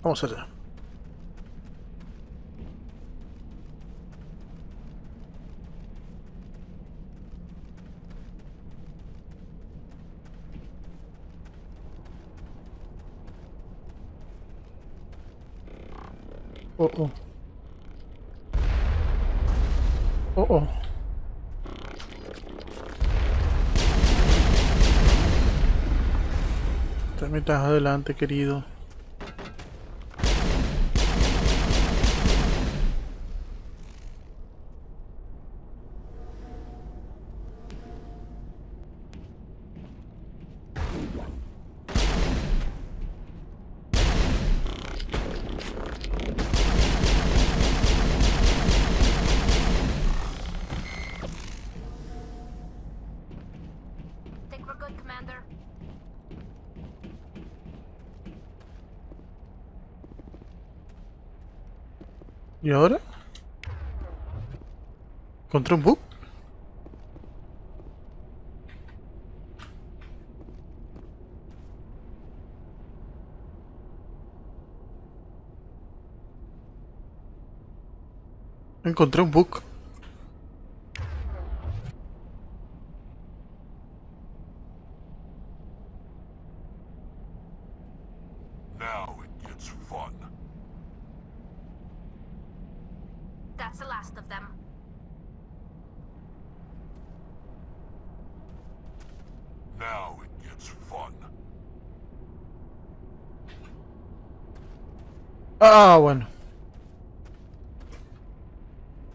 Vamos allá. Oh, oh. Oh, oh. Te metas adelante, querido. Think we're good, Commander? ¿Y ahora? ¿Encontré un bug? Encontré un bug. Now it gets fun. That's the last of them. Now it gets fun. Ah, bueno.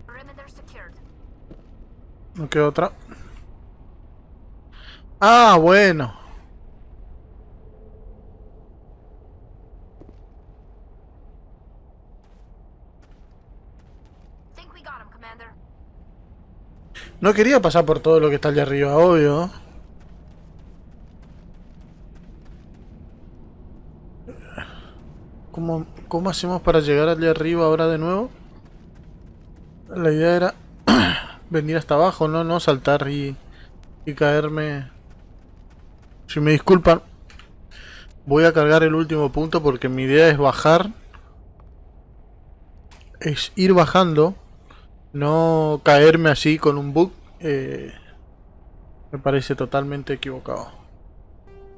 Perimeter secured. No queda otra. Ah, bueno. Think we got him, Commander. No quería pasar por todo lo que está allá arriba, obvio. ¿Cómo hacemos para llegar allá arriba ahora de nuevo? La idea era venir hasta abajo, no saltar y caerme. Si me disculpan, voy a cargar el último punto porque mi idea es bajar. Es ir bajando, no caerme así con un bug. Me parece totalmente equivocado.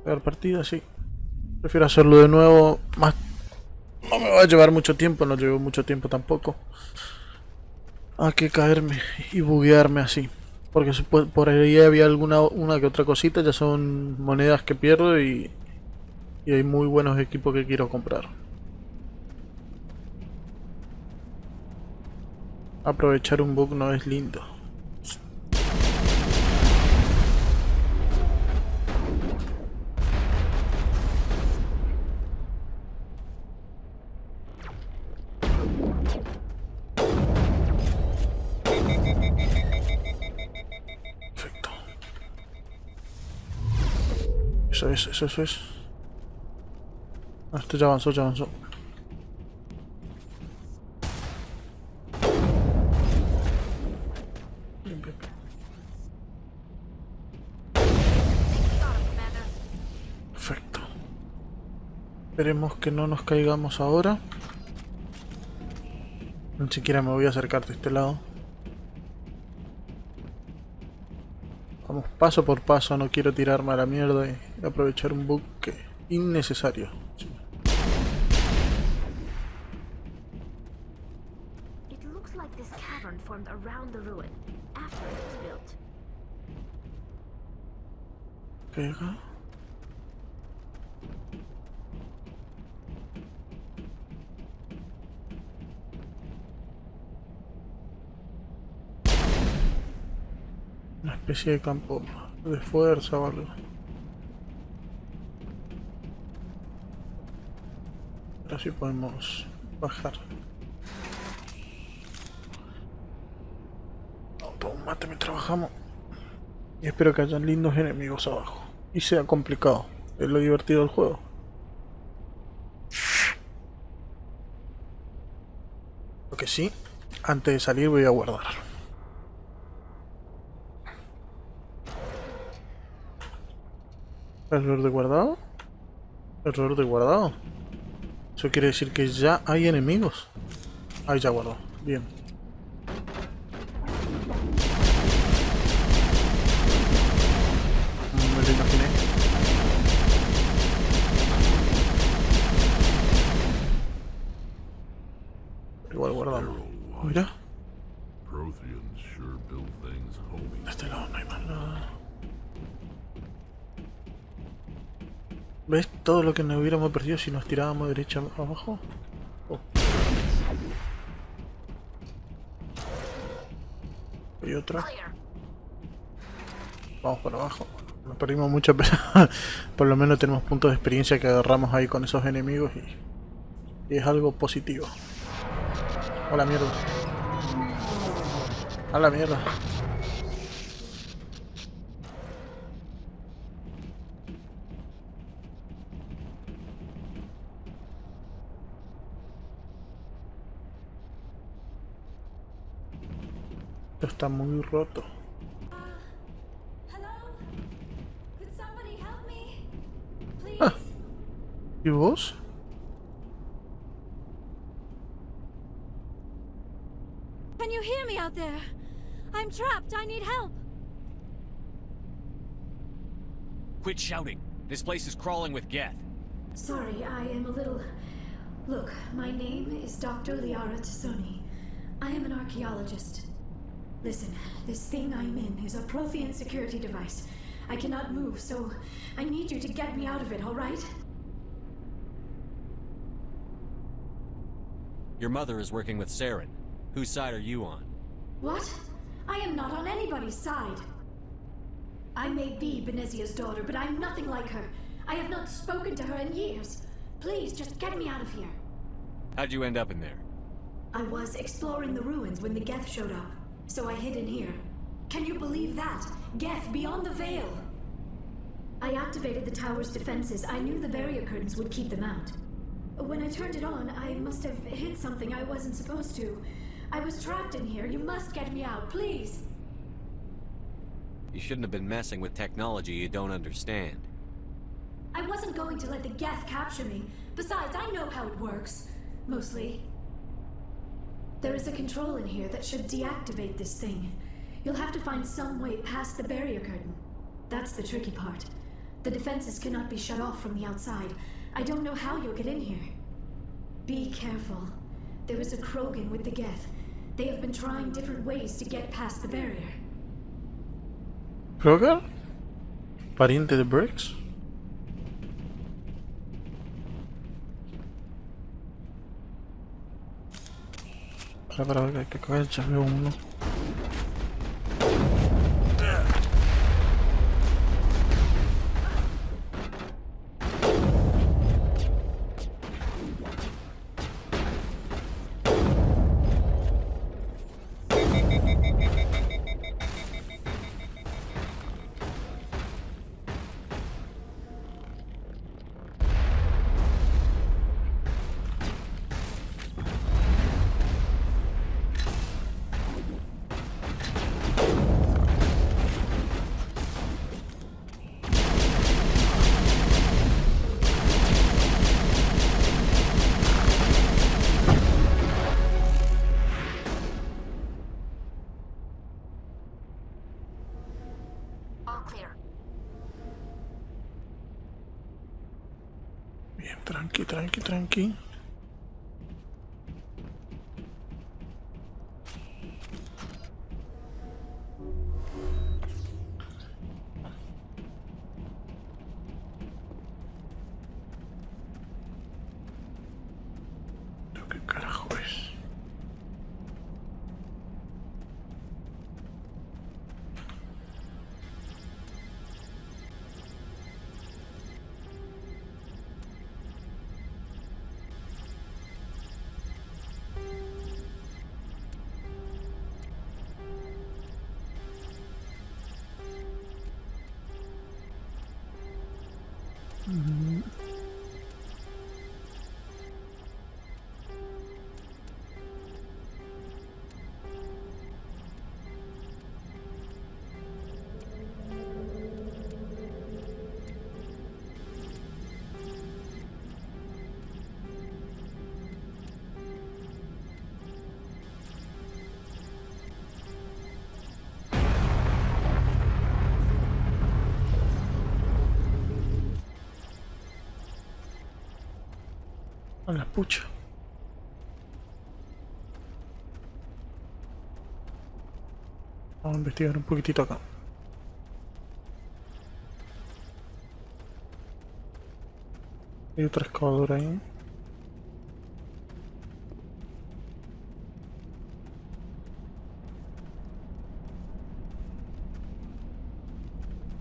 Pegar partida, sí. Prefiero hacerlo de nuevo. Más, no me va a llevar mucho tiempo, no llevo mucho tiempo tampoco. A que caerme y buguearme así. Porque por ahí había una que otra cosita, ya son monedas que pierdo y hay muy buenos equipos que quiero comprar. Aprovechar un bug no es lindo. Perfecto. Eso es. Ah, esto ya avanzó, ya avanzó. Bien, bien, bien. Think we got him, Commander. Perfecto. Esperemos que no nos caigamos ahora. Ni siquiera me voy a acercar de este lado. Vamos paso por paso, no quiero tirarme a la mierda y aprovechar un bug que innecesario. Sí. It looks like this cavern formed around the ruin after it was built. ¿Qué hay acá? Una especie de campo de fuerza o algo. Ahora sí podemos bajar. Toma un mate mientras trabajamos. Y espero que hayan lindos enemigos abajo. Y sea complicado. Es lo divertido del juego. Lo que sí, antes de salir voy a guardar. ¿Error de guardado? ¿Error de guardado? Eso quiere decir que ya hay enemigos. Ahí ya guardó. Bien. Me lo imaginé. Igual guardamos. Mira. Protheans sure build things homey. De este lado no hay más nada. ¿Ves todo lo que nos hubiéramos perdido si nos tirábamos derecha abajo? Oh. Hay otra. Clear. Vamos para abajo. Nos perdimos mucho, pero por lo menos tenemos puntos de experiencia que agarramos ahí con esos enemigos y es algo positivo. A la mierda. A la mierda. Esto está muy roto. Hello? Could somebody help me? Please? Ah. ¿Y vos? Can you hear me out there? I'm trapped. I need help. Quit shouting. This place is crawling with Geth. Sorry, I am a little... Look, my name is Dr. Liara Tassoni. I am an archaeologist. Listen, this thing I'm in is a Prothean security device. I cannot move, so I need you to get me out of it, all right? Your mother is working with Saren. Whose side are you on? What? I am not on anybody's side. I may be Benezia's daughter, but I'm nothing like her. I have not spoken to her in years. Please, just get me out of here. How'd you end up in there? I was exploring the ruins when the Geth showed up, so I hid in here. Can you believe that? Geth beyond the veil! I activated the tower's defenses. I knew the barrier curtains would keep them out. When I turned it on, I must have hit something I wasn't supposed to. I was trapped in here. You must get me out, please! You shouldn't have been messing with technology you don't understand. I wasn't going to let the Geth capture me. Besides, I know how it works. Mostly. There is a control in here that should deactivate this thing. You'll have to find some way past the barrier curtain. That's the tricky part. The defenses cannot be shut off from the outside. I don't know how you'll get in here. Be careful. There is a Krogan with the Geth. They have been trying different ways to get past the barrier. ¿Kroger? ¿Pariente de Briggs? Para que acá ya veo uno. All clear. Bien, tranqui, tranqui, tranqui. ¿Esto qué carajo es? A la pucha. Vamos a investigar un poquitito acá. Hay otra excavadora ahí.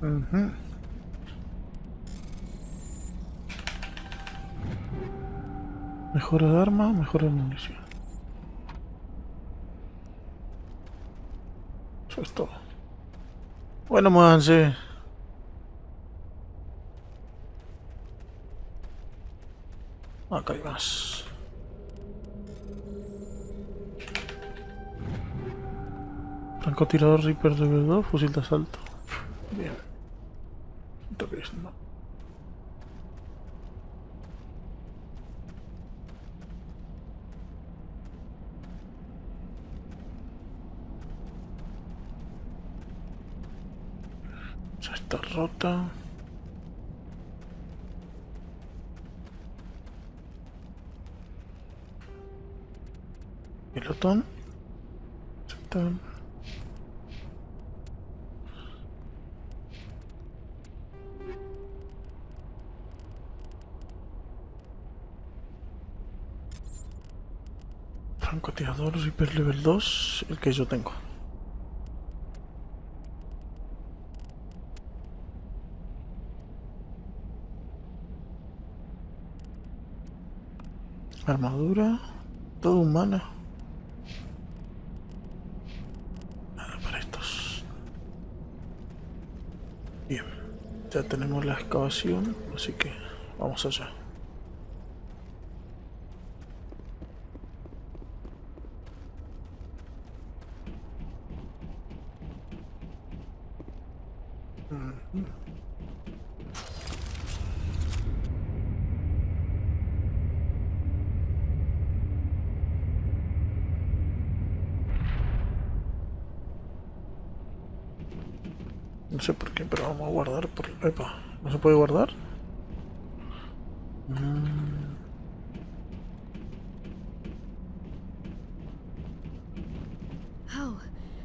Ujú. Mejora de arma, mejora de munición. Eso es todo. Bueno, muévanse. Acá hay más. Francotirador Reaper level 2, fusil de asalto. Bien. Siento que es, no. Ya está rota. Pelotón. Aceptar. Francotirador Reaper level 2, el que yo tengo. Armadura, todo humana. Nada para estos. Bien, ya tenemos la excavación, así que vamos allá. No sé por qué, pero vamos a guardar por... Epa, ¿no se puede guardar?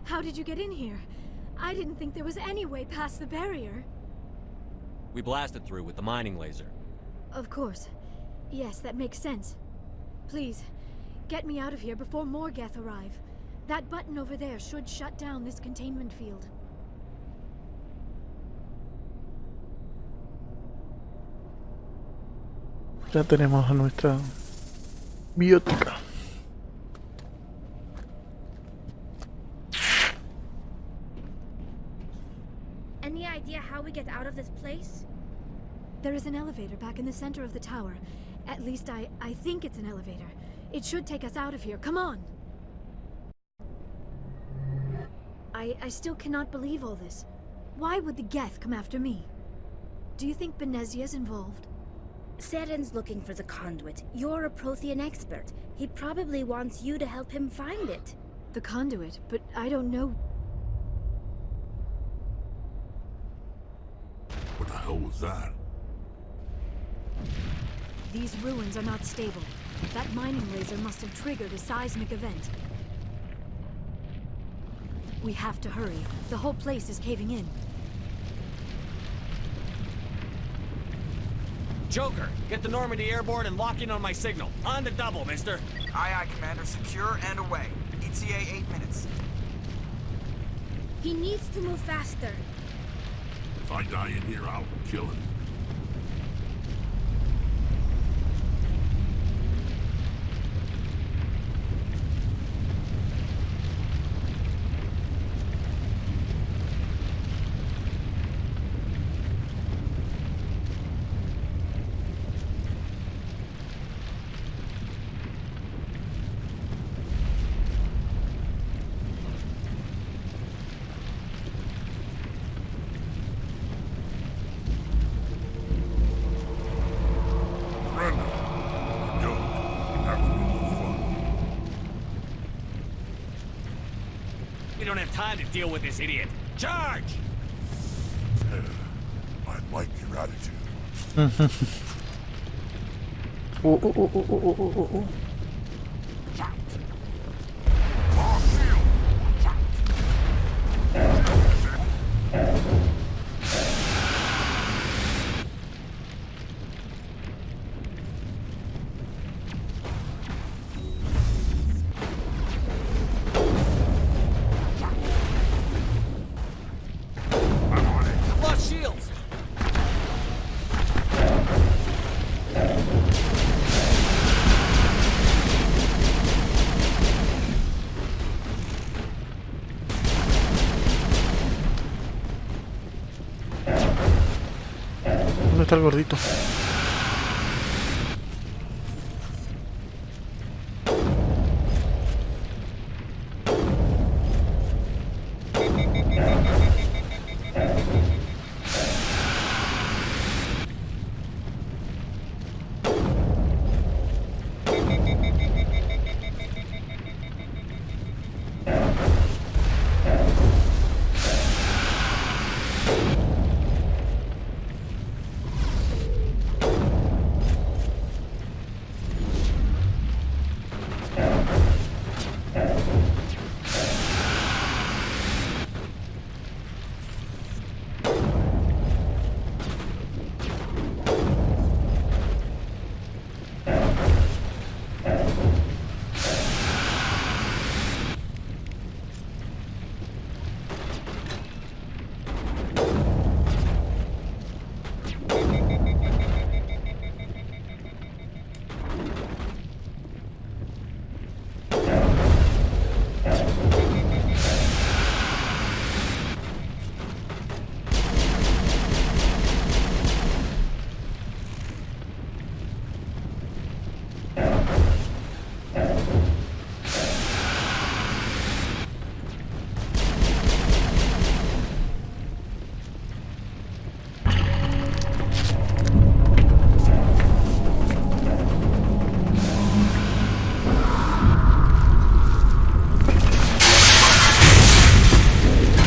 How did you get in here? I didn't think there was any way past the barrier. We blasted through with the mining laser. Of course. Yes, that makes sense. Please, get me out of here before more Geth arrive. That button over there should shut down this containment field. Ya tenemos a nuestra biotica. Any idea how we get out of this place? There is an elevator back in the center of the tower. At least I think it's an elevator. It should take us out of here. Come on! I still cannot believe all this. Why would the Geth come after me? Do you think Benezia's involved? Seren's looking for the conduit. You're a Prothean expert. He probably wants you to help him find it. The conduit, but I don't know. What the hell was that? These ruins are not stable. That mining laser must have triggered a seismic event. We have to hurry. The whole place is caving in. Joker, get the Normandy airborne and lock in on my signal. On the double, mister. Aye, aye, Commander. Secure and away. ETA 8 minutes. He needs to move faster. If I die in here, I'll kill him. We don't have time to deal with this idiot. Charge! I like your attitude. Lost shields! ¿Dónde está el gordito?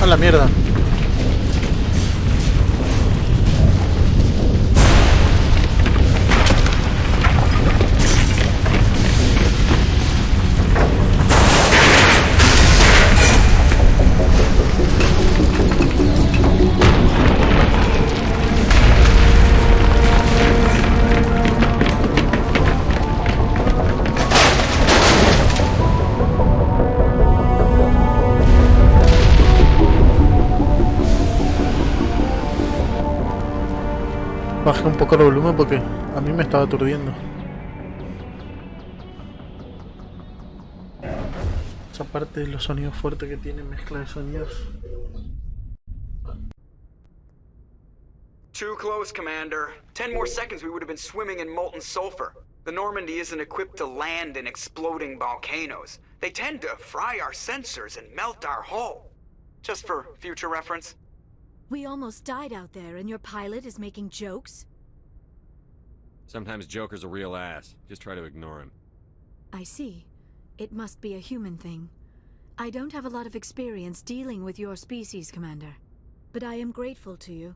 A la mierda. Bajé un poco el volumen porque a mí me estaba aturdiendo. Esa parte de los sonidos fuertes que tiene, mezcla de sonidos. Too close, Commander. 10 more seconds we would have been swimming in molten sulfur. The Normandy isn't equipped to land in exploding volcanoes. They tend to fry our sensors and melt our hull. Just for future reference. We almost died out there, and your pilot is making jokes? Sometimes Joker's a real ass. Just try to ignore him. I see. It must be a human thing. I don't have a lot of experience dealing with your species, Commander. But I am grateful to you.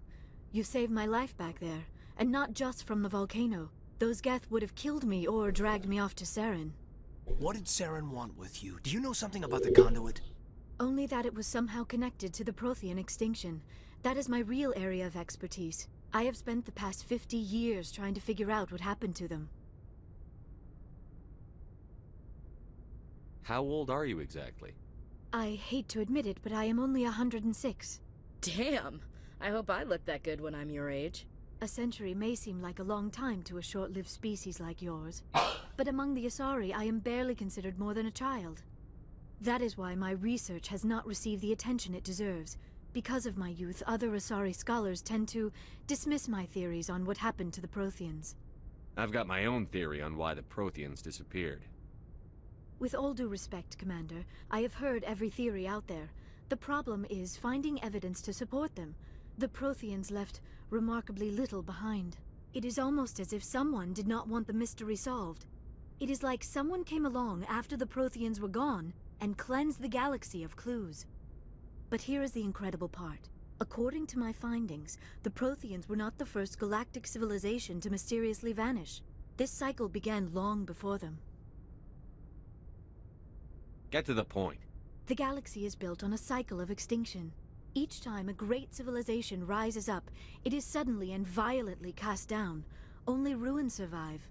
You saved my life back there, and not just from the volcano. Those Geth would have killed me or dragged me off to Saren. What did Saren want with you? Do you know something about the conduit? Only that it was somehow connected to the Prothean extinction. That is my real area of expertise. I have spent the past 50 years trying to figure out what happened to them. How old are you exactly? I hate to admit it, but I am only 106. Damn! I hope I look that good when I'm your age. A century may seem like a long time to a short-lived species like yours. But among the Asari, I am barely considered more than a child. That is why my research has not received the attention it deserves. Because of my youth, other Asari scholars tend to dismiss my theories on what happened to the Protheans. I've got my own theory on why the Protheans disappeared. With all due respect, Commander, I have heard every theory out there. The problem is finding evidence to support them. The Protheans left remarkably little behind. It is almost as if someone did not want the mystery solved. It is like someone came along after the Protheans were gone and cleansed the galaxy of clues. But here is the incredible part. According to my findings, the Protheans were not the first galactic civilization to mysteriously vanish. This cycle began long before them. Get to the point. The galaxy is built on a cycle of extinction. Each time a great civilization rises up, it is suddenly and violently cast down. Only ruins survive.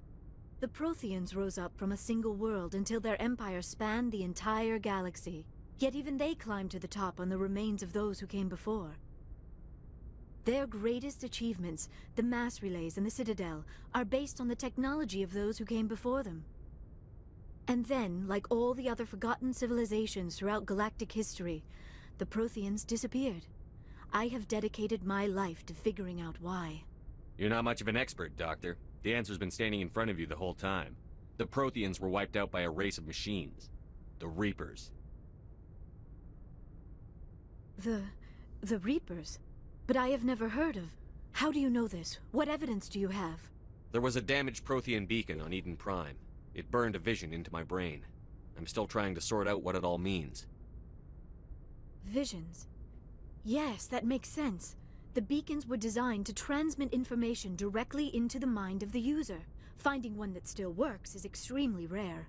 The Protheans rose up from a single world until their empire spanned the entire galaxy. Yet even they climbed to the top on the remains of those who came before. Their greatest achievements, the mass relays and the Citadel, are based on the technology of those who came before them. And then, like all the other forgotten civilizations throughout galactic history, the Protheans disappeared. I have dedicated my life to figuring out why. You're not much of an expert, Doctor. The answer's been standing in front of you the whole time. The Protheans were wiped out by a race of machines. The Reapers. The Reapers? But I have never heard of. How do you know this? What evidence do you have? There was a damaged Prothean beacon on Eden Prime. It burned a vision into my brain. I'm still trying to sort out what it all means. Visions. Yes, that makes sense. The beacons were designed to transmit information directly into the mind of the user. Finding one that still works is extremely rare.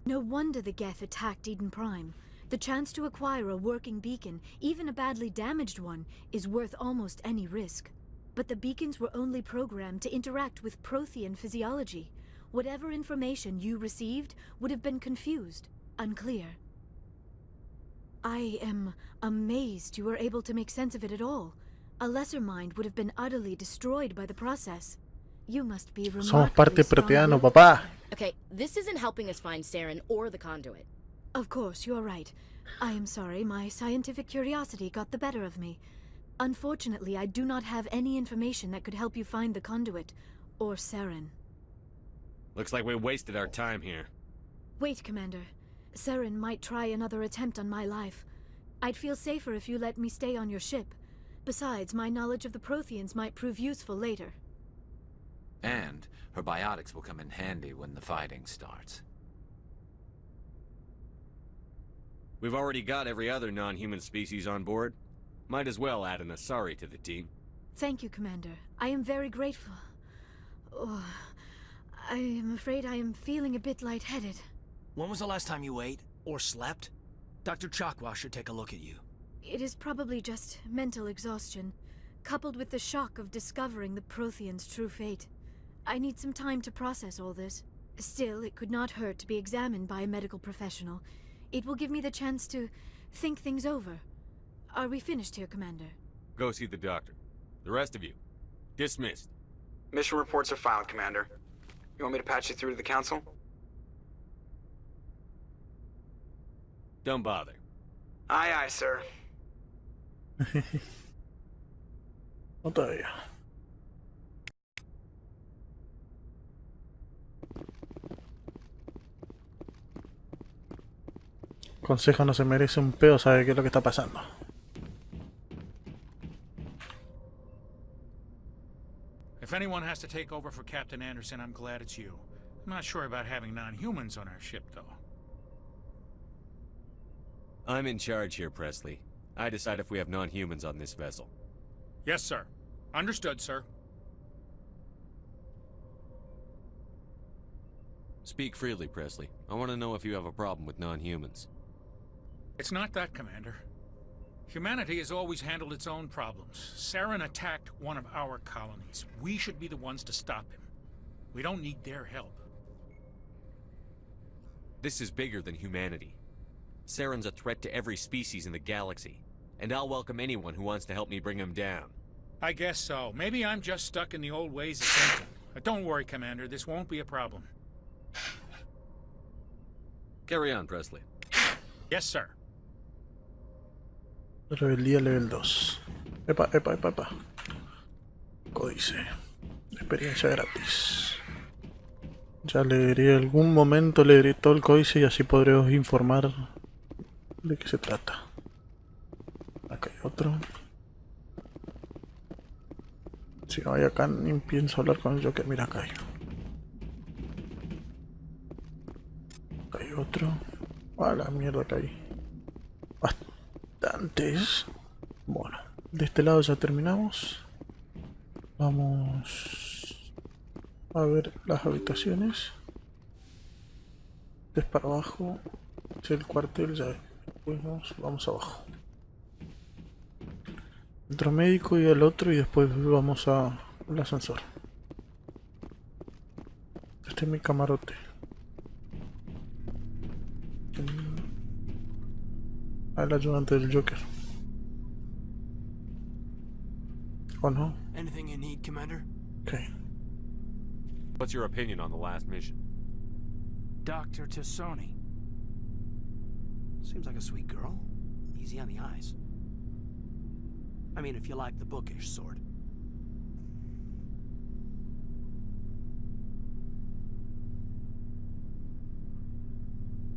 No wonder the Geth attacked Eden Prime. The chance to acquire a working beacon, even a badly damaged one, is worth almost any risk. But the beacons were only programmed to interact with Prothean physiology. Whatever information you received would have been confused, unclear. I am amazed you were able to make sense of it at all. A lesser mind would have been utterly destroyed by the process. You must be remarkably Somos parte proteano, strong. papá. Okay, this isn't helping us find Saren or the conduit. Of course, you're right. I am sorry, my scientific curiosity got the better of me. Unfortunately, I do not have any information that could help you find the conduit, or Saren. Looks like we wasted our time here. Wait, Commander. Saren might try another attempt on my life. I'd feel safer if you let me stay on your ship. Besides, my knowledge of the Protheans might prove useful later. And her biotics will come in handy when the fighting starts. We've already got every other non-human species on board. Might as well add an Asari to the team. Thank you, Commander. I am very grateful. Oh, I am afraid I am feeling a bit lightheaded. When was the last time you ate? Or slept? Dr. Chakwa should take a look at you. It is probably just mental exhaustion, coupled with the shock of discovering the Protheans' true fate. I need some time to process all this. Still, it could not hurt to be examined by a medical professional. It will give me the chance to think things over. Are we finished here, Commander? Go see the doctor. The rest of you, dismissed. Mission reports are filed, Commander. You want me to patch you through to the Council? Don't bother. Aye, aye, sir. No todavía. Consejo no se merece un pedo, sabe qué es lo que está pasando. If anyone has to take over for Captain Anderson, I'm glad it's you. I'm not sure about having non-humans on our ship, though. I'm in charge here, Presley. I decide if we have non-humans on this vessel. Yes, sir. Understood, sir. Speak freely, Presley. I want to know if you have a problem with non-humans. It's not that, Commander. Humanity has always handled its own problems. Saren attacked one of our colonies. We should be the ones to stop him. We don't need their help. This is bigger than humanity. Saren's a threat to every species in the galaxy, and I'll welcome anyone who wants to help me bring him down. I guess so. Maybe I'm just stuck in the old ways of thinking. But don't worry, Commander. This won't be a problem. Carry on, Presley. Yes, sir. Rebeldía level 2. Epa, epa, epa, epa. Códice. Experiencia gratis. Ya leeré algún momento, leeré todo el códice y así podré os informar de qué se trata. Acá hay otro. Si no hay acá, ni pienso hablar con el Joker. Mira, acá hay. Acá hay otro. A la mierda que hay. Bastantes. Bueno, de este lado ya terminamos. Vamos A ver las habitaciones. Este es para abajo. Es el cuartel, ya. Después vamos abajo. Otro médico y el otro y después vamos al ascensor. Este es mi camarote. El ayudante del Joker. ¿O no? Anything you need, Commander? Okay. What's your opinion on the last mission? Dr. Tassoni. Seems like a sweet girl. Easy on the eyes. I mean, if you like the bookish sort.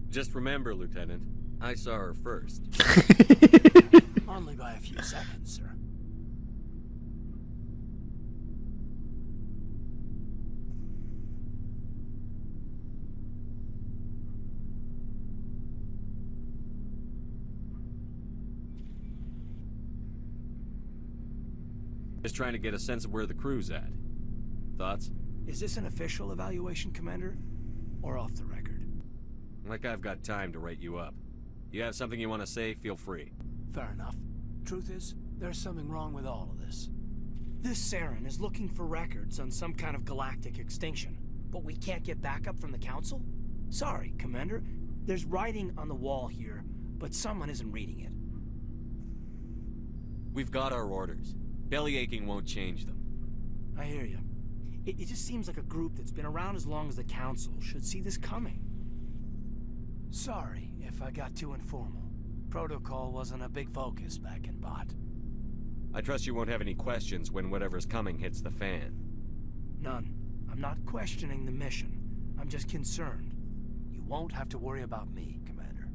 Just remember, Lieutenant, I saw her first. Only by a few seconds, sir. Just trying to get a sense of where the crew's at. Thoughts? Is this an official evaluation, Commander? Or off the record? Like I've got time to write you up. You have something you want to say, feel free. Fair enough. Truth is, there's something wrong with all of this. This Saren is looking for records on some kind of galactic extinction, but we can't get backup from the Council? Sorry, Commander. There's writing on the wall here, but someone isn't reading it. We've got our orders. Belly aching won't change them. I hear you. It just seems like a group that's been around as long as the Council should see this coming. Sorry if I got too informal. Protocol wasn't a big focus back in Bot. I trust you won't have any questions when whatever's coming hits the fan. None. I'm not questioning the mission. I'm just concerned. You won't have to worry about me, Commander.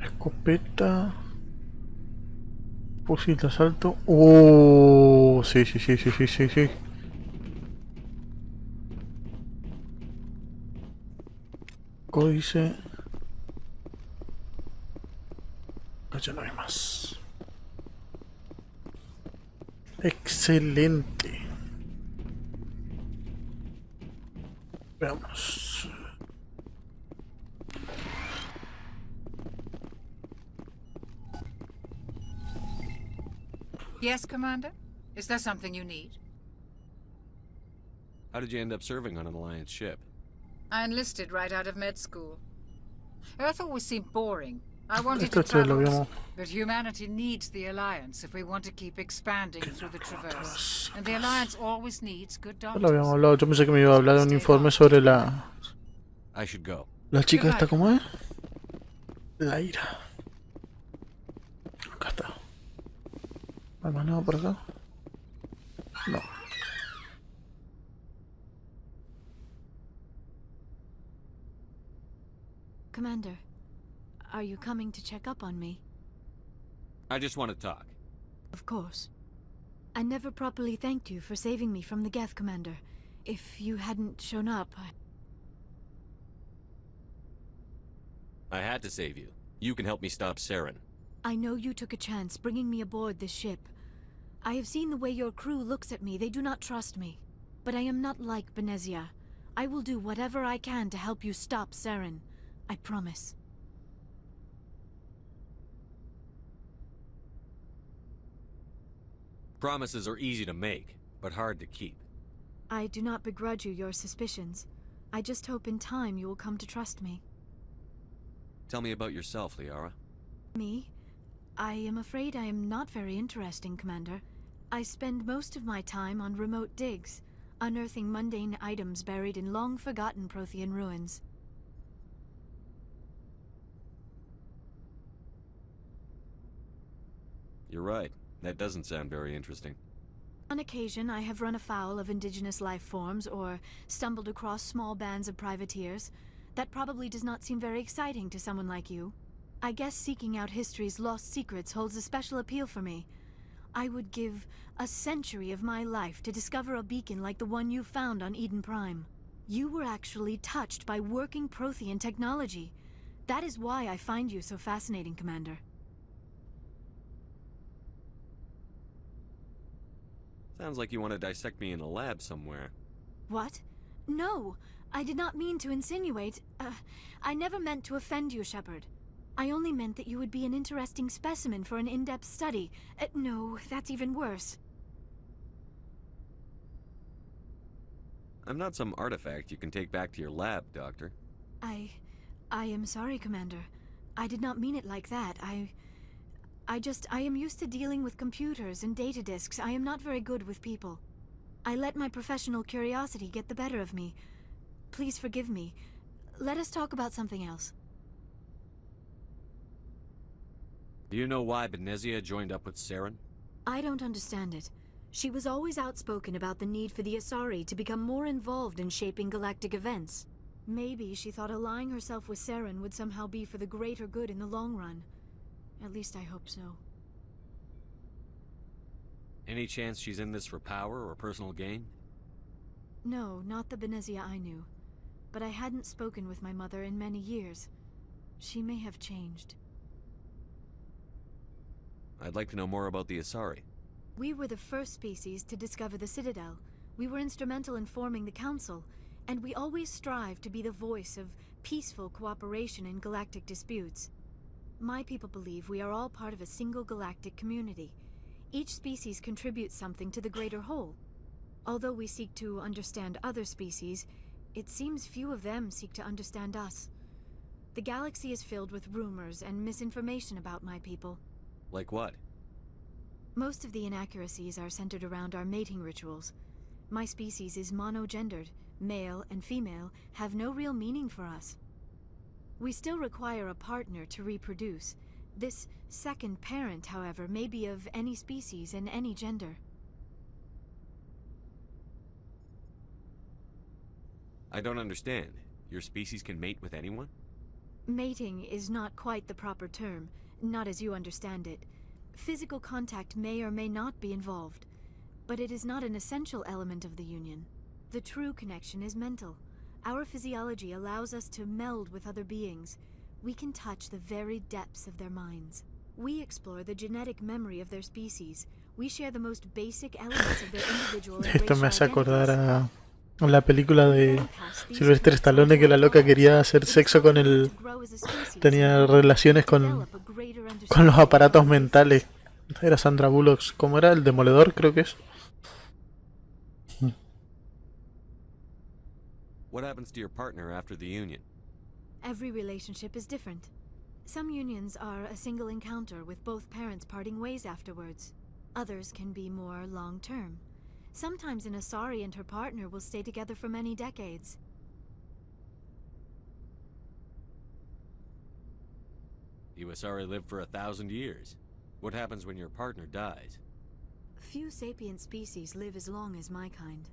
Escopeta. Fusil de asalto. Oh, sí. Códice. Ya no hay más. Excelente. Veamos. Yes, Commander? Is there something you need? How did you end up serving on an Alliance ship? I enlisted right out of med school. Earth always seemed boring. I wanted Esto to lo travel, habíamos. but humanity needs the Alliance if we want to keep expanding through the Traverse. And the Alliance always needs good Ya lo habíamos doctors. hablado. Yo pensé que me iba a hablar de un informe sobre la. I should go. La chica esta, ¿cómo es? Liara. Acá está. ¿Hay más nada por acá? No. Commander, are you coming to check up on me? I just want to talk. Of course. I never properly thanked you for saving me from the Geth, Commander. If you hadn't shown up, I had to save you. You can help me stop Saren. I know you took a chance bringing me aboard this ship. I have seen the way your crew looks at me. They do not trust me. But I am not like Benezia. I will do whatever I can to help you stop Saren. I promise. Promises are easy to make, but hard to keep. I do not begrudge you your suspicions. I just hope in time you will come to trust me. Tell me about yourself, Liara. Me? I am afraid I am not very interesting, Commander. I spend most of my time on remote digs, unearthing mundane items buried in long-forgotten Prothean ruins. You're right. That doesn't sound very interesting. On occasion, I have run afoul of indigenous life forms or stumbled across small bands of privateers. That probably does not seem very exciting to someone like you. I guess seeking out history's lost secrets holds a special appeal for me. I would give a century of my life to discover a beacon like the one you found on Eden Prime. You were actually touched by working Prothean technology. That is why I find you so fascinating, Commander. Sounds like you want to dissect me in a lab somewhere. What? No! I did not mean to insinuate. I never meant to offend you, Shepard. I only meant that you would be an interesting specimen for an in-depth study. No, that's even worse. I'm not some artifact you can take back to your lab, Doctor. I am sorry, Commander. I did not mean it like that. I am used to dealing with computers and data disks. I am not very good with people. I let my professional curiosity get the better of me. Please forgive me. Let us talk about something else. Do you know why Benezia joined up with Saren? I don't understand it. She was always outspoken about the need for the Asari to become more involved in shaping galactic events. Maybe she thought allying herself with Saren would somehow be for the greater good in the long run. At least I hope so. Any chance she's in this for power or personal gain? No, not the Benezia I knew. But I hadn't spoken with my mother in many years. She may have changed. I'd like to know more about the Asari. We were the first species to discover the Citadel. We were instrumental in forming the Council, and we always strive to be the voice of peaceful cooperation in galactic disputes. My people believe we are all part of a single galactic community. Each species contributes something to the greater whole. Although we seek to understand other species, it seems few of them seek to understand us. The galaxy is filled with rumors and misinformation about my people. Like what? Most of the inaccuracies are centered around our mating rituals. My species is monogendered. Male and female have no real meaning for us. We still require a partner to reproduce. This second parent, however, may be of any species and any gender. I don't understand. Your species can mate with anyone? Mating is not quite the proper term, not as you understand it. Physical contact may or may not be involved, but it is not an essential element of the union. The true connection is mental. Our physiology allows us to meld with other beings. We can touch the very depths of their minds. We explore the genetic memory of their species. We share the most basic elements of their individual and Esto me hace racial acordar identities. a la película de Sylvester Stallone, que la loca quería hacer sexo con el... Tenía relaciones con los aparatos mentales. Era Sandra Bullock. ¿Cómo era? El Demoledor, creo que es. What happens to your partner after the union? Every relationship is different. Some unions are a single encounter with both parents parting ways afterwards. Others can be more long-term. Sometimes an Asari and her partner will stay together for many decades. You Asari live for 1,000 years. What happens when your partner dies? Few sapient species live as long as my kind.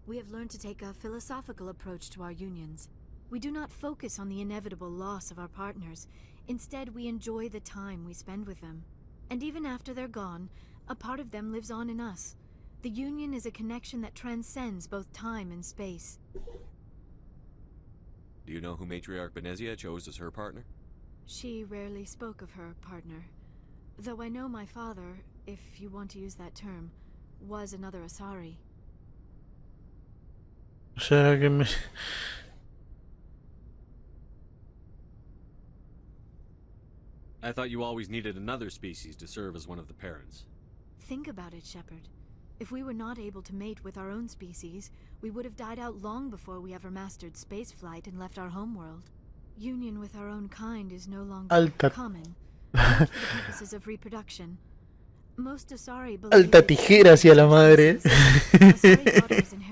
We have learned to take a philosophical approach to our unions. We do not focus on the inevitable loss of our partners. Instead, we enjoy the time we spend with them. And even after they're gone, a part of them lives on in us. The union is a connection that transcends both time and space. Do you know who Matriarch Benezia chose as her partner? She rarely spoke of her partner. Though I know my father, if you want to use that term, was another Asari. O sea que me... I thought you always needed another species to serve as one of the parents. Think about it, Shepard. If we were not able to mate with our own species, we would have died out long before we ever mastered spaceflight and left our homeworld. Union with our own kind is no longer common, not for the purposes of reproduction. Most Asari believe Alta tijera hacia la madre.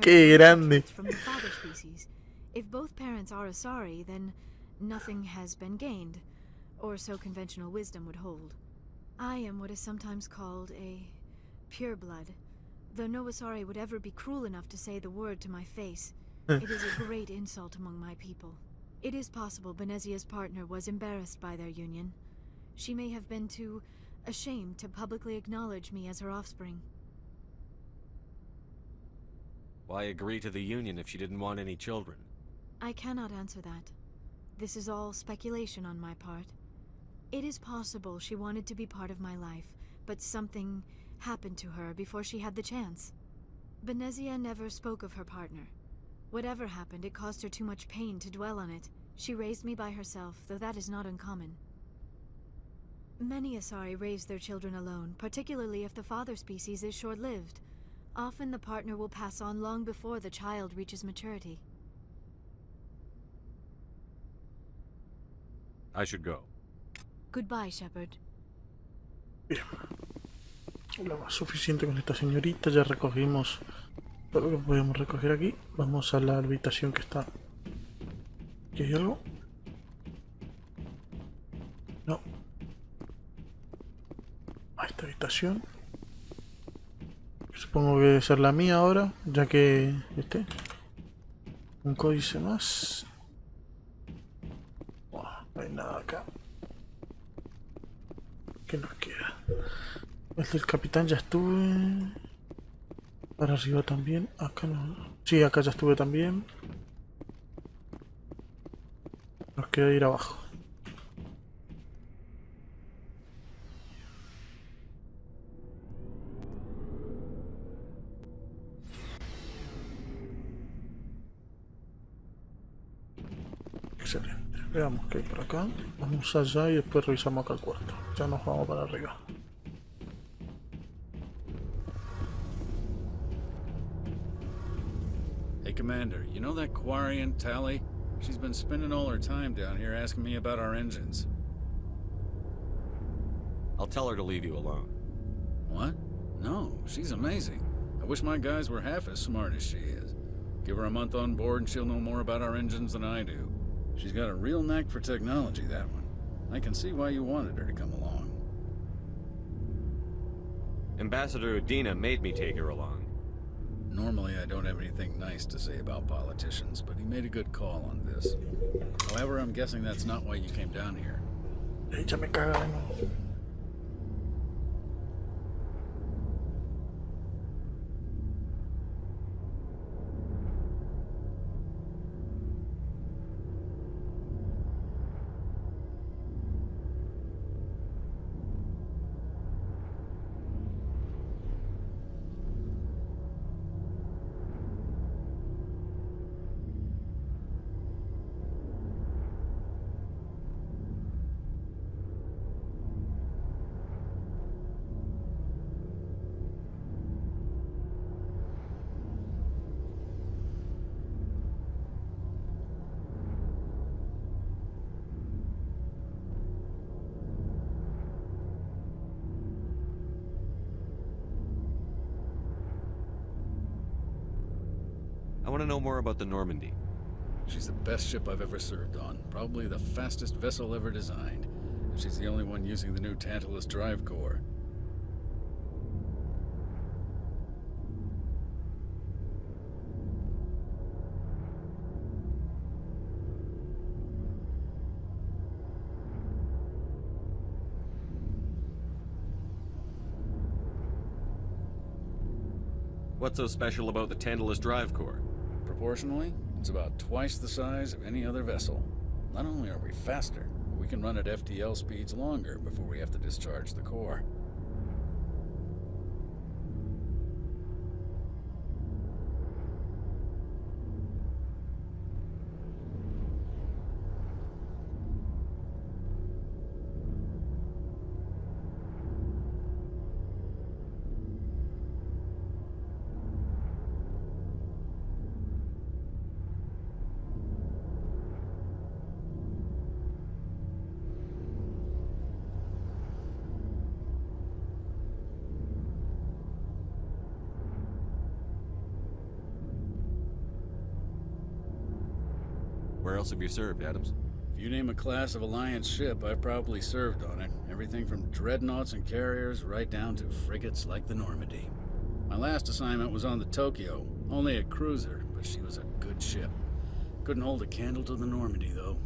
Qué grande. From the father species. If both parents are Asari, then nothing has been gained, or so conventional wisdom would hold. I am what is sometimes called a pureblood, though no Asari would ever be cruel enough to say the word to my face. It is a great insult among my people. It is possible Benezia's partner was embarrassed by their union. She may have been too ashamed to publicly acknowledge me as her offspring. Why agree to the union if she didn't want any children? I cannot answer that. This is all speculation on my part. It is possible she wanted to be part of my life, but something happened to her before she had the chance. Benezia never spoke of her partner. Whatever happened, it caused her too much pain to dwell on it. She raised me by herself, though that is not uncommon. Many Asari raise their children alone, particularly if the father species is short-lived. Often the partner will pass on long before the child reaches maturity. I should go. Goodbye, Shepard. Bien. Hablamos suficiente con esta señorita, ya recogimos todo lo que podemos recoger aquí. Vamos a la habitación que está... ¿Aquí hay algo? No. A esta habitación. Supongo que debe ser la mía ahora, ya que... ¿Viste? Un códice más. Bueno, no hay nada acá. ¿Qué nos queda? El del capitán ya estuve. Para arriba también. Acá no. Sí, acá ya estuve también. Nos queda ir abajo. Excelente. Veamos qué hay por acá. Vamos allá y después revisamos acá el cuarto. Ya nos vamos para arriba. Hey, Commander, you know that Quarian, Tally? She's been spending all her time down here asking me about our engines. I'll tell her to leave you alone. What? No, she's amazing. I wish my guys were half as smart as she is. Give her a month on board and she'll know more about our engines than I do. She's got a real knack for technology, that one. I can see why you wanted her to come along. Ambassador Udina made me take her along. Normally, I don't have anything nice to say about politicians, but he made a good call on this. However, I'm guessing that's not why you came down here. Ya me caga de nuevo. I want to know more about the Normandy. She's the best ship I've ever served on. Probably the fastest vessel ever designed. And she's the only one using the new Tantalus drive core. What's so special about the Tantalus drive core? Proportionally, it's about twice the size of any other vessel. Not only are we faster, but we can run at FTL speeds longer before we have to discharge the core. Where else have you served, Adams? If you name a class of Alliance ship, I've probably served on it. Everything from dreadnoughts and carriers right down to frigates like the Normandy. My last assignment was on the Tokyo, only a cruiser, but she was a good ship. Couldn't hold a candle to the Normandy, though.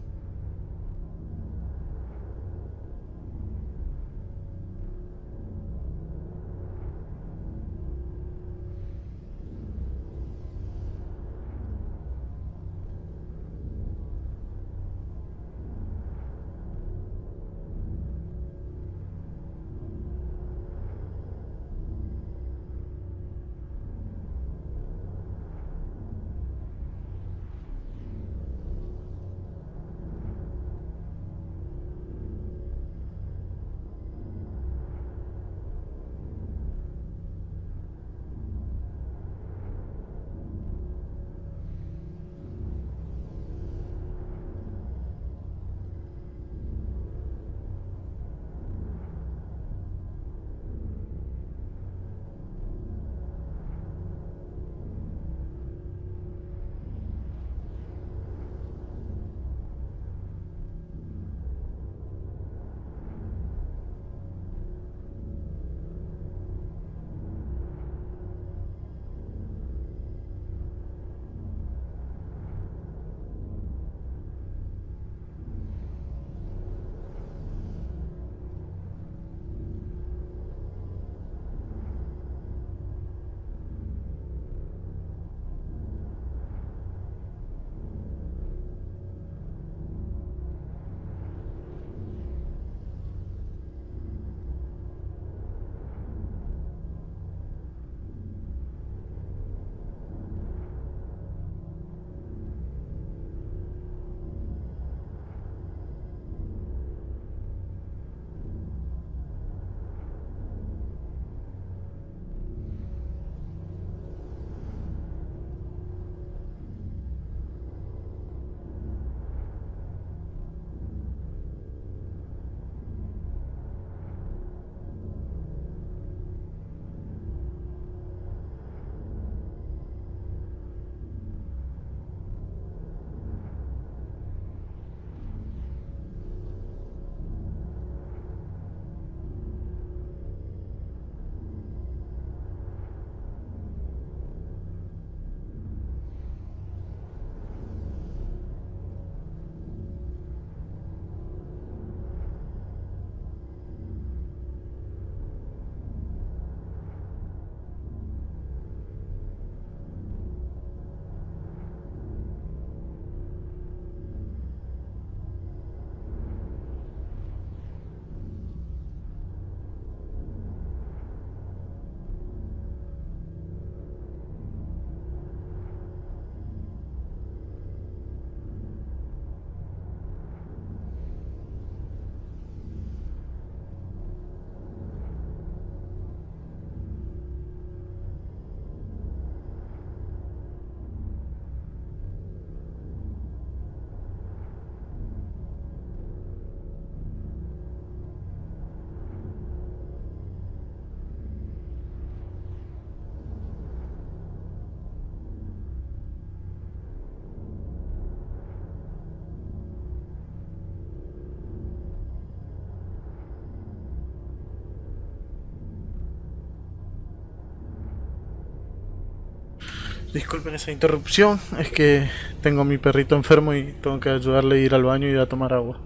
Disculpen esa interrupción, es que tengo a mi perrito enfermo y tengo que ayudarle a ir al baño y a tomar agua.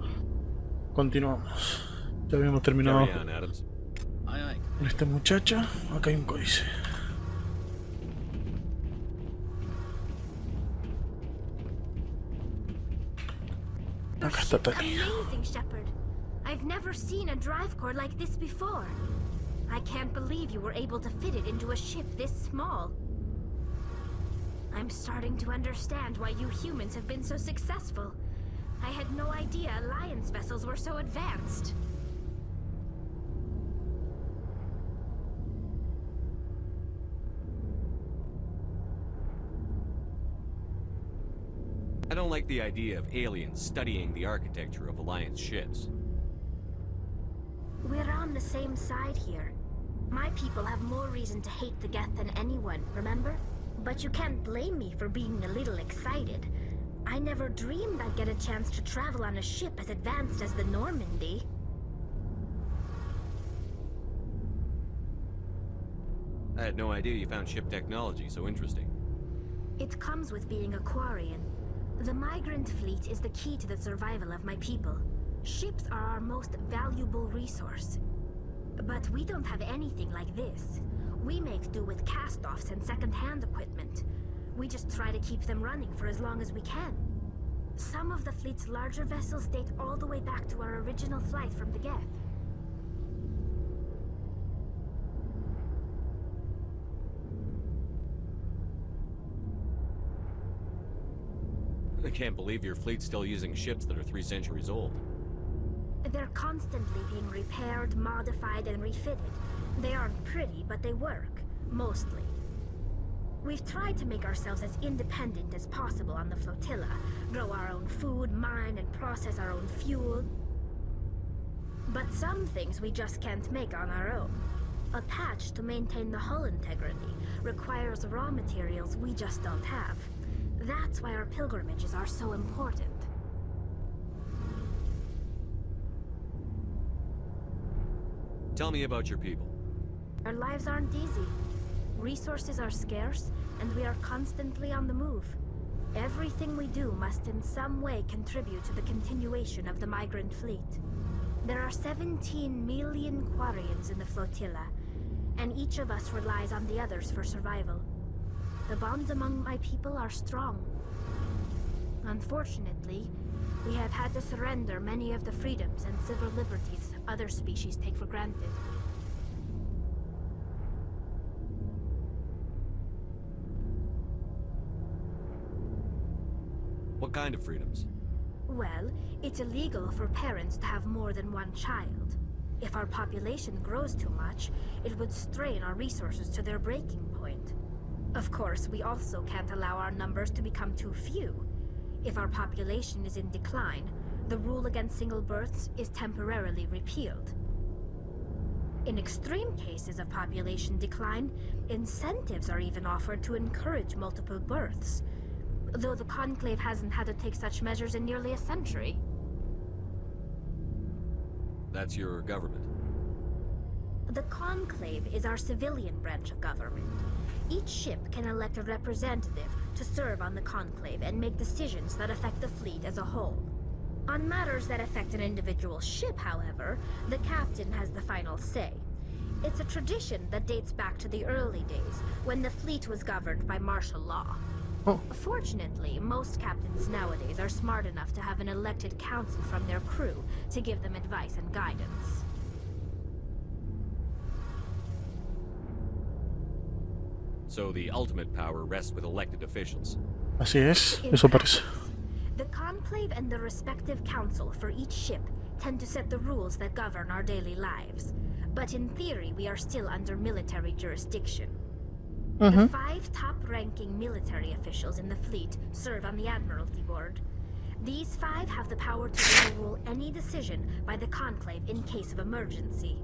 Continuamos. Ya habíamos terminado Carry on, Adams. con este muchacho. Acá hay un códice. Acá está Tali. Amazing, Shepard. I've never seen a drive core like this before. I can't believe you were able to fit it into a ship this small. I'm starting to understand why you humans have been so successful. I had no idea Alliance vessels were so advanced. I don't like the idea of aliens studying the architecture of Alliance ships. We're on the same side here. My people have more reason to hate the Geth than anyone, remember? But you can't blame me for being a little excited. I never dreamed I'd get a chance to travel on a ship as advanced as the Normandy. I had no idea you found ship technology so interesting. It comes with being a Quarian. The migrant fleet is the key to the survival of my people. Ships are our most valuable resource. But we don't have anything like this. We make do with cast-offs and second-hand equipment. We just try to keep them running for as long as we can. Some of the fleet's larger vessels date all the way back to our original flight from the Geth. I can't believe your fleet's still using ships that are 3 centuries old. They're constantly being repaired, modified, and refitted. They aren't pretty, but they work. Mostly. We've tried to make ourselves as independent as possible on the flotilla. Grow our own food, mine, and process our own fuel. But some things we just can't make on our own. A patch to maintain the hull integrity requires raw materials we just don't have. That's why our pilgrimages are so important. Tell me about your people. Our lives aren't easy. Resources are scarce, and we are constantly on the move. Everything we do must in some way contribute to the continuation of the migrant fleet. There are 17 million Quarians in the flotilla, and each of us relies on the others for survival. The bonds among my people are strong. Unfortunately, we have had to surrender many of the freedoms and civil liberties other species take for granted. What kind of freedoms? Well, it's illegal for parents to have more than one child. If our population grows too much, it would strain our resources to their breaking point. Of course, we also can't allow our numbers to become too few. If our population is in decline, the rule against single births is temporarily repealed. In extreme cases of population decline, incentives are even offered to encourage multiple births, though the Conclave hasn't had to take such measures in nearly a century. That's your government. The Conclave is our civilian branch of government. Each ship can elect a representative to serve on the Conclave and make decisions that affect the fleet as a whole. On matters that affect an individual ship, however, the captain has the final say. It's a tradition that dates back to the early days, when the fleet was governed by martial law. Oh. Fortunately, most captains nowadays are smart enough to have an elected council from their crew to give them advice and guidance. So the ultimate power rests with elected officials. Así es, eso parece. The Conclave and the respective council for each ship tend to set the rules that govern our daily lives. But in theory, we are still under military jurisdiction. The 5 top-ranking military officials in the fleet serve on the Admiralty Board. These 5 have the power to overrule any decision by the Conclave in case of emergency.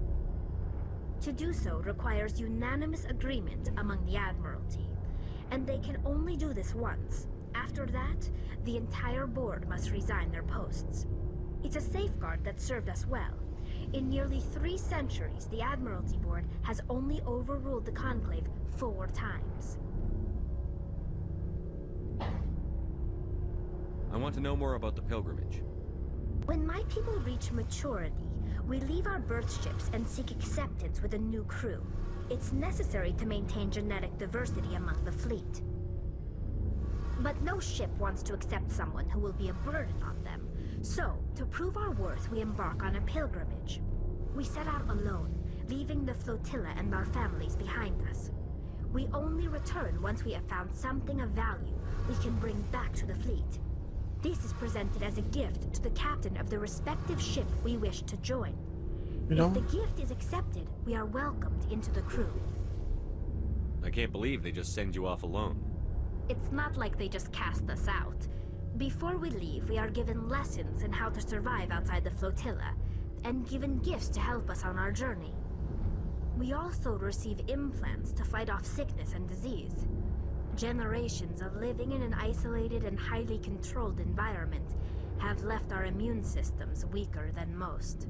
To do so requires unanimous agreement among the Admiralty, and they can only do this once. After that, the entire board must resign their posts. It's a safeguard that served us well. In nearly 3 centuries, the Admiralty Board has only overruled the Conclave 4 times. I want to know more about the pilgrimage. When my people reach maturity, we leave our birth ships and seek acceptance with a new crew. It's necessary to maintain genetic diversity among the fleet. But no ship wants to accept someone who will be a burden on them. So, to prove our worth, we embark on a pilgrimage. We set out alone, leaving the flotilla and our families behind us. We only return once we have found something of value we can bring back to the fleet. This is presented as a gift to the captain of the respective ship we wish to join. If the gift is accepted, we are welcomed into the crew. I can't believe they just send you off alone. It's not like they just cast us out. Before we leave, we are given lessons in how to survive outside the flotilla, and given gifts to help us on our journey. We also receive implants to fight off sickness and disease. Generations of living in an isolated and highly controlled environment have left our immune systems weaker than most.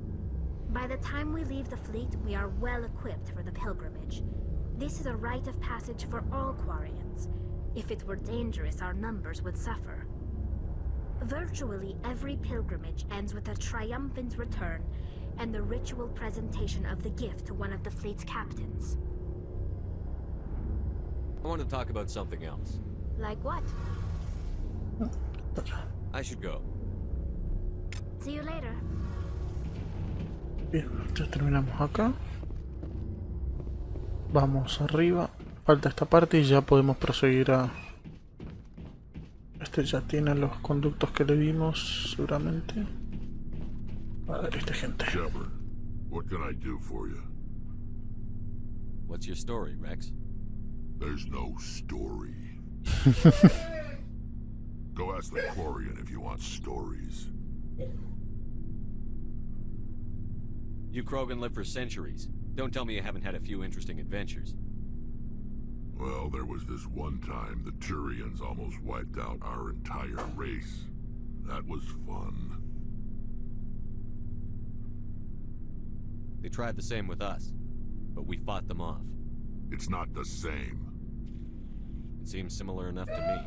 By the time we leave the fleet, we are well equipped for the pilgrimage. This is a rite of passage for all Quarians. If it were dangerous, our numbers would suffer. Virtually every pilgrimage ends with a triumphant return and the ritual presentation of the gift to one of the fleet's captains. I want to talk about something else. Like what? I should go. See you later. Bien, ya terminamos acá. Vamos arriba. Falta esta parte y ya podemos proseguir a... Este ya tiene los conductos que le dimos, seguramente. A ver, gente. Shepard, what can I do for you? What's your story, Rex? There's no story. Go ask the Quarian if you want stories. You Krogan lived for centuries. Don't tell me you haven't had a few interesting adventures. Well, there was this one time the Turians almost wiped out our entire race. That was fun. They tried the same with us, but we fought them off. It's not the same. It seems similar enough to me.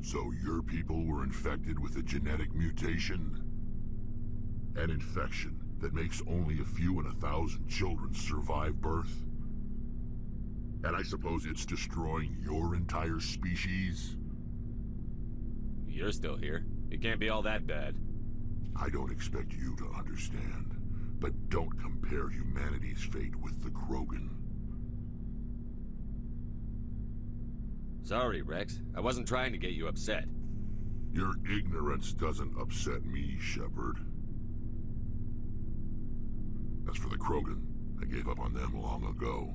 So your people were infected with a genetic mutation? An infection that makes only a few in 1,000 children survive birth? And I suppose it's destroying your entire species? You're still here. It can't be all that bad. I don't expect you to understand, but don't compare humanity's fate with the Krogan. Sorry, Rex. I wasn't trying to get you upset. Your ignorance doesn't upset me, Shepard. As for the Krogan, I gave up on them long ago.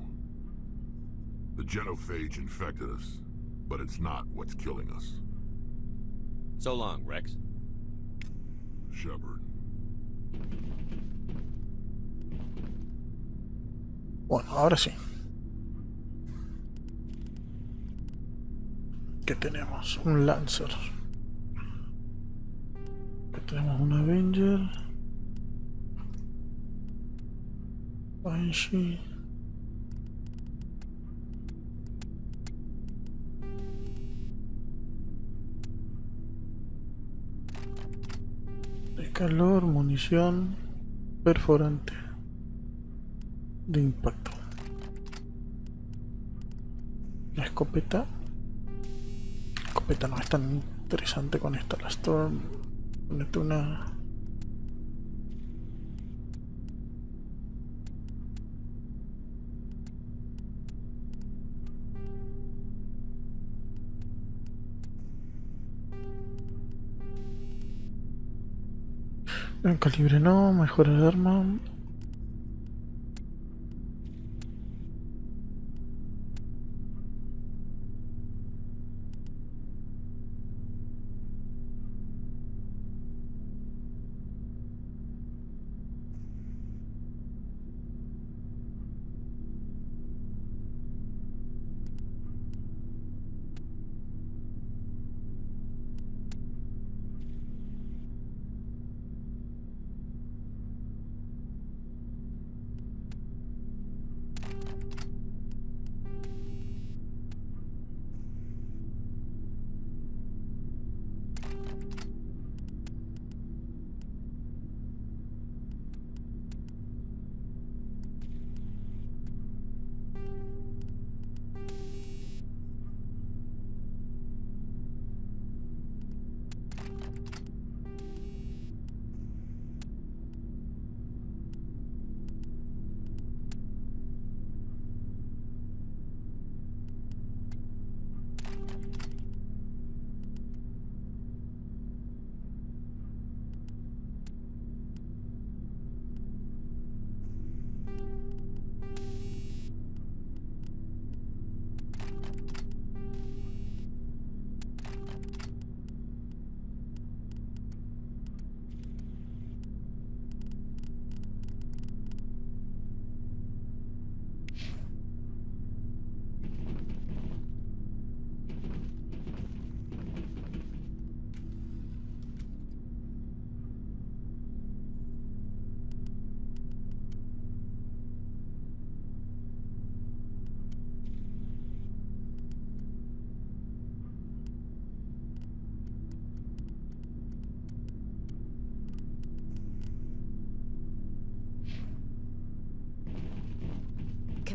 The genophage infected us, but it's not what's killing us. So long, Rex. Shepard. Bueno, ahora sí. ¿Qué tenemos? Un Lancer. ¿Qué tenemos? Un Avenger. Banshee. De calor, munición, perforante de impacto. La escopeta. La escopeta no es tan interesante con esta. La Storm. Ponete una. En calibre no, mejora de arma.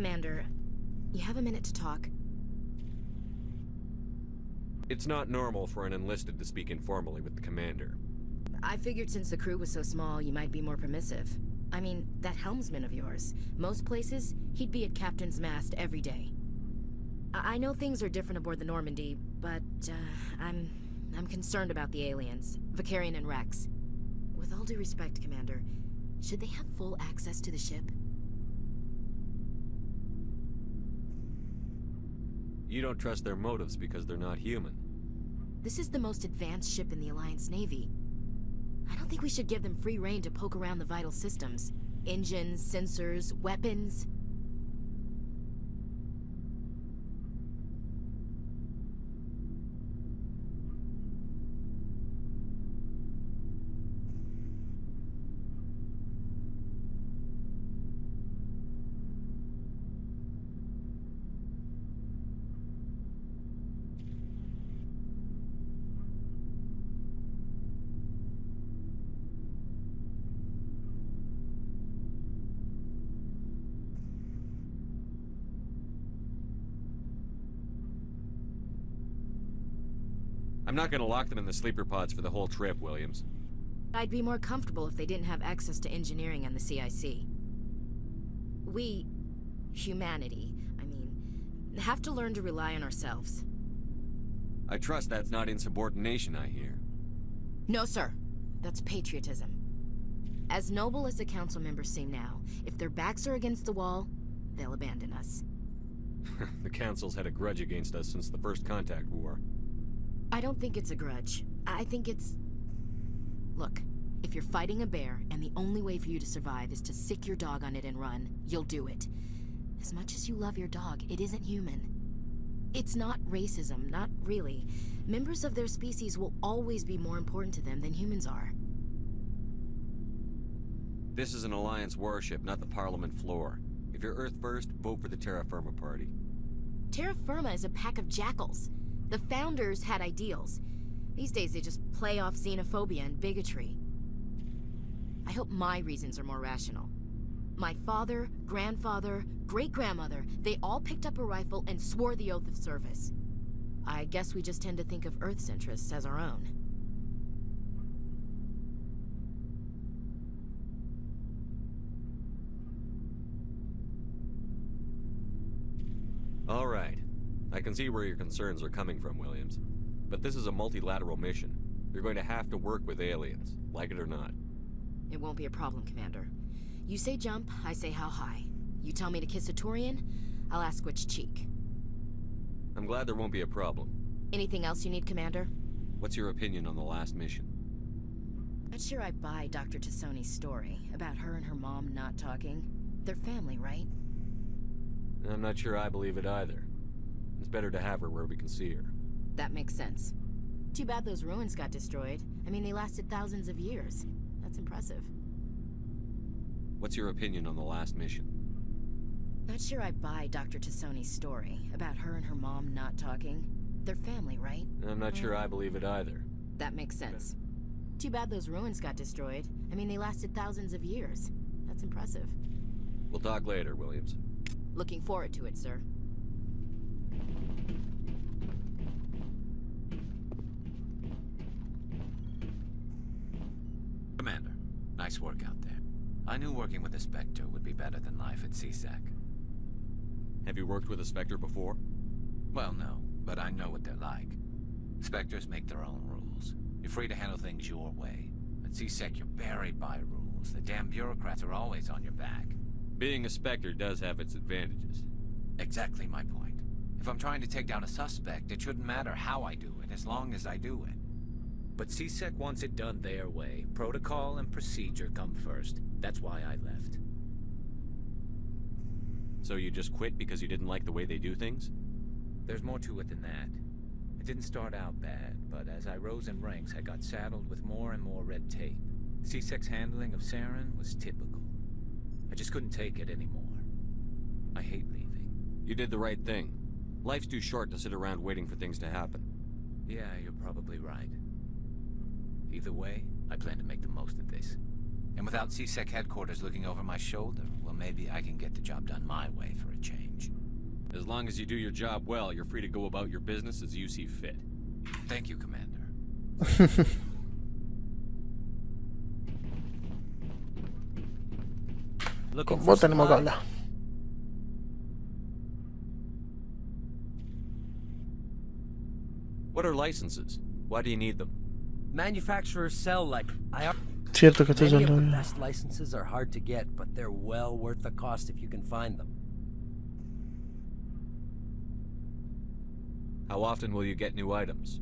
Commander, you have a minute to talk? It's not normal for an enlisted to speak informally with the commander. I figured since the crew was so small, you might be more permissive. I mean, that helmsman of yours. Most places, he'd be at Captain's Mast every day. I know things are different aboard the Normandy, but, I'm concerned about the aliens, Vicarian and Rex. With all due respect, Commander, should they have full access to the ship? You don't trust their motives because they're not human. This is the most advanced ship in the Alliance Navy. I don't think we should give them free rein to poke around the vital systems. Engines, sensors, weapons. I'm not gonna lock them in the sleeper pods for the whole trip, Williams. I'd be more comfortable if they didn't have access to engineering and the CIC. We, humanity, have to learn to rely on ourselves. I trust that's not insubordination, I hear. No, sir. That's patriotism. As noble as the council members seem now, if their backs are against the wall, they'll abandon us. The council's had a grudge against us since the First Contact War. I don't think it's a grudge. I think it's... Look, if you're fighting a bear and the only way for you to survive is to sick your dog on it and run, you'll do it. As much as you love your dog, it isn't human. It's not racism, not really. Members of their species will always be more important to them than humans are. This is an Alliance warship, not the Parliament floor. If you're Earth first, vote for the Terra Firma Party. Terra Firma is a pack of jackals. The founders had ideals. These days they just play off xenophobia and bigotry. I hope my reasons are more rational. My father, grandfather, great-grandmother, they all picked up a rifle and swore the oath of service. I guess we just tend to think of Earth's interests as our own. All right. I can see where your concerns are coming from, Williams. But this is a multilateral mission. You're going to have to work with aliens, like it or not. It won't be a problem, Commander. You say jump, I say how high. You tell me to kiss a Turian, I'll ask which cheek. I'm glad there won't be a problem. Anything else you need, Commander? What's your opinion on the last mission? Not sure I buy Dr. Tassoni's story about her and her mom not talking. They're family, right? I'm not sure I believe it either. It's better to have her where we can see her. That makes sense. Too bad those ruins got destroyed. I mean, they lasted thousands of years. That's impressive. What's your opinion on the last mission? Not sure I buy Dr. Tassoni's story about her and her mom not talking. They're family, right? I'm not sure I believe it either. That makes sense. Too bad those ruins got destroyed. I mean, they lasted thousands of years. That's impressive. We'll talk later, Williams. Looking forward to it, sir. Commander, nice work out there. I knew working with a Spectre would be better than life at CSEC. Have you worked with a Spectre before? Well, no, but I know what they're like. Spectres make their own rules. You're free to handle things your way. At CSEC, you're buried by rules. The damn bureaucrats are always on your back. Being a Spectre does have its advantages. Exactly my point. If I'm trying to take down a suspect, it shouldn't matter how I do it, as long as I do it. But CSEC wants it done their way. Protocol and procedure come first. That's why I left. So you just quit because you didn't like the way they do things? There's more to it than that. It didn't start out bad, but as I rose in ranks, I got saddled with more and more red tape. CSEC's handling of Saren was typical. I just couldn't take it anymore. I hate leaving. You did the right thing. Life's too short to sit around waiting for things to happen. Yeah, you're probably right. Either way, I plan to make the most of this. And without CSEC headquarters looking over my shoulder, well, maybe I can get the job done my way for a change. As long as you do your job well, you're free to go about your business as you see fit. Thank you, Commander. Con vos tenemos que hablar. What are licenses? Why do you need them? Manufacturers sell like Cierto que estás Many of the hablando. best licenses are hard to get, but they're well worth the cost if you can find them. How often will you get new items?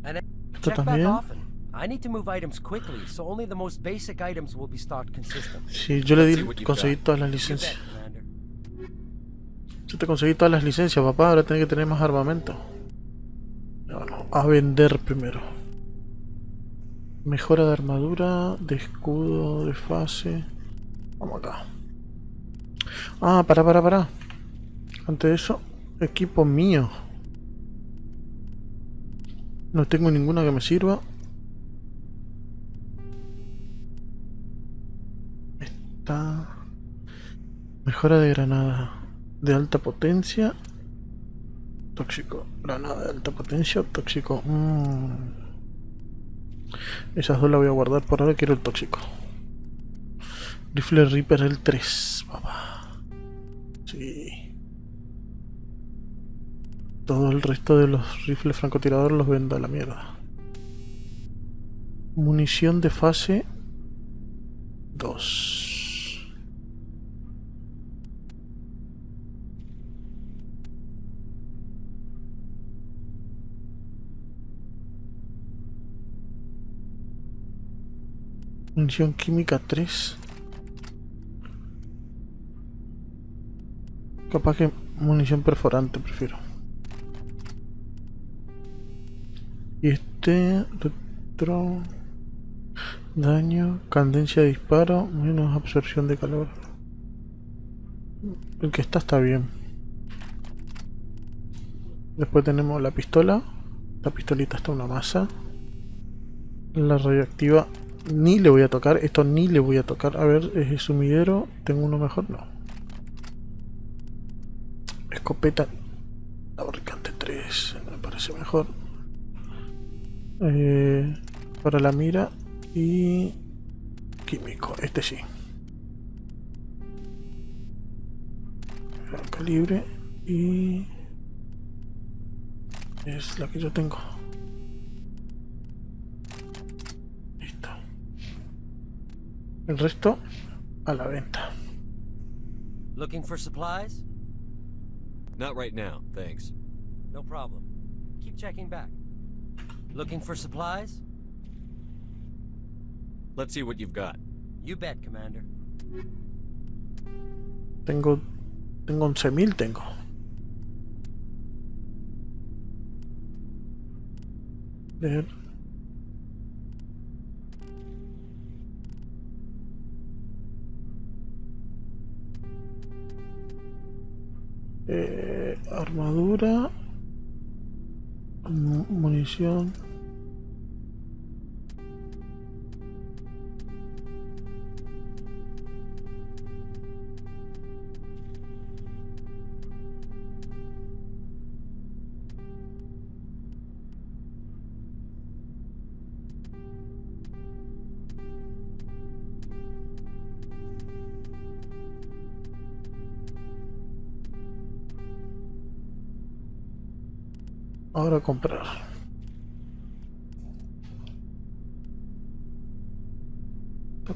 And ¿Esto check back también? often. I need to move items quickly, so only the most basic items will be stocked consistently. Sí, yo le di, conseguí todas las licencias. Yo te conseguí todas las licencias, papá. Ahora tenés que tener más armamento. Bueno, a vender primero. Mejora de armadura, de escudo, de fase. Vamos acá. Ah, pará. Antes de eso, equipo mío. No tengo ninguna que me sirva. Esta. Mejora de granada de alta potencia. Tóxico. Granada de alta potencia o tóxico. Esas dos las voy a guardar por ahora. Quiero el tóxico. Rifle Reaper el 3, papá. Sí. Todo el resto de los rifles francotiradores los vendo a la mierda. Munición de fase 2. Munición química 3. Capaz que munición perforante prefiero. Y este retro daño, cadencia de disparo, menos absorción de calor. El que está bien. Después tenemos la pistola. La pistolita está una masa. La radioactiva ni le voy a tocar. Esto ni le voy a tocar. A ver, es sumidero. ¿Tengo uno mejor? No. Escopeta. Fabricante 3. Me parece mejor. Para la mira. Y químico. Este sí. Gran calibre. Y es la que yo tengo. Listo. El resto a la venta. Looking for supplies? Not right now, thanks. No problem. Keep checking back. Looking for supplies? Let's see what you've got. You bet, Commander. Tengo 11.000 tengo. Leer. Armadura, munición. Ahora comprar.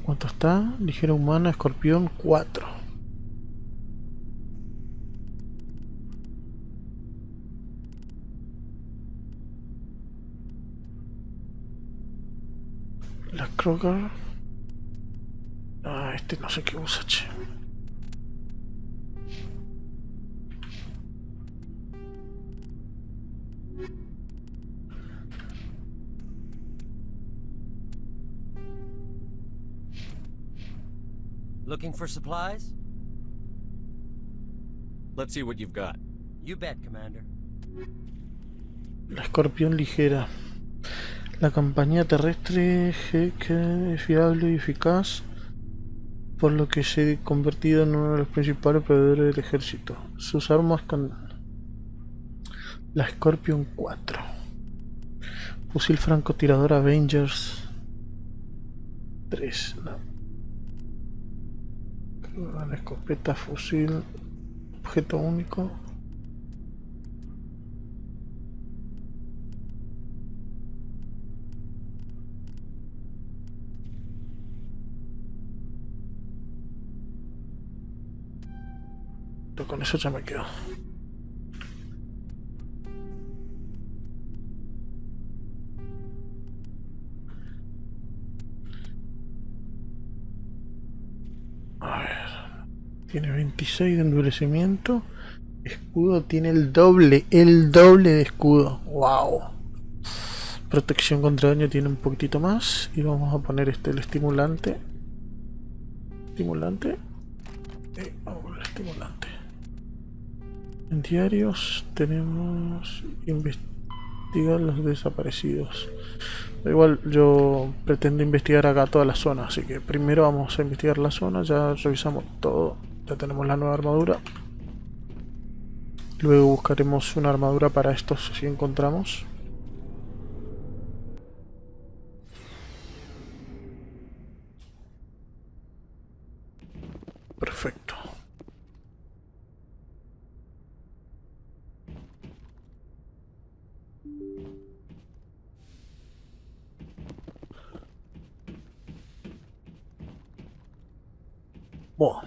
¿Cuánto está? Ligera humana, escorpión 4. La Kroger. Ah, este no sé qué usa, che. Looking for supplies? Let's see what you've got. You bet, Commander. La escorpión ligera. La campaña terrestre que es fiable y eficaz. por lo que se ha convertido en uno de los principales proveedores del ejército. Sus armas con la Scorpion 4. Fusil francotirador Avengers 3. No. La escopeta, fusil, objeto único. Con eso ya me quedo. A ver. Tiene 26 de endurecimiento. Escudo tiene el doble de escudo. Wow. Protección contra daño tiene un poquitito más. Y vamos a poner el estimulante. Vamos con el estimulante. En diarios tenemos investigar los desaparecidos. Da igual, yo pretendo investigar acá toda la zona, así que primero vamos a investigar la zona. Ya revisamos todo, ya tenemos la nueva armadura. Luego buscaremos una armadura para estos si encontramos. Perfecto. Bueno.